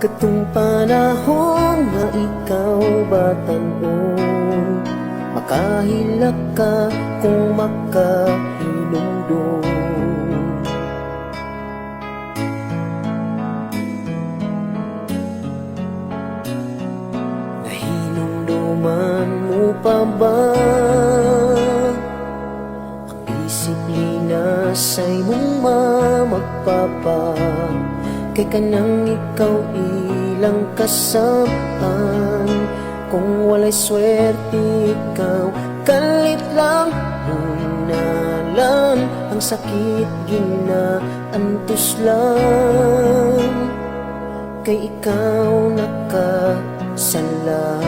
Katong panahon nga ikaw batan-on, makahilak ka kung makahinumdum. Nahinumduman mo pa ba ang disiplina sa imong magpapa? Kay kanang ikaw ilang kasapan, kung walay swerte ikaw kalit lang. Nunalan ang sakit ginaantos lang, kay ikaw nakasala.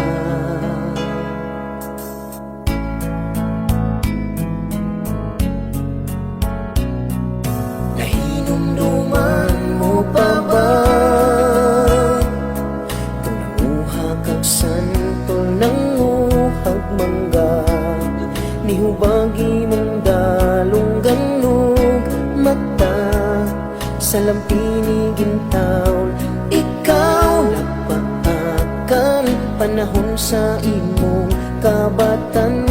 Nahinumduman mo pa ba kung nanguha kag santol nanguhag mangga, nihubagi mong dalong ganog mata, sa lampini gintaw ikaw nagpaakan, panahon sa imong kabatan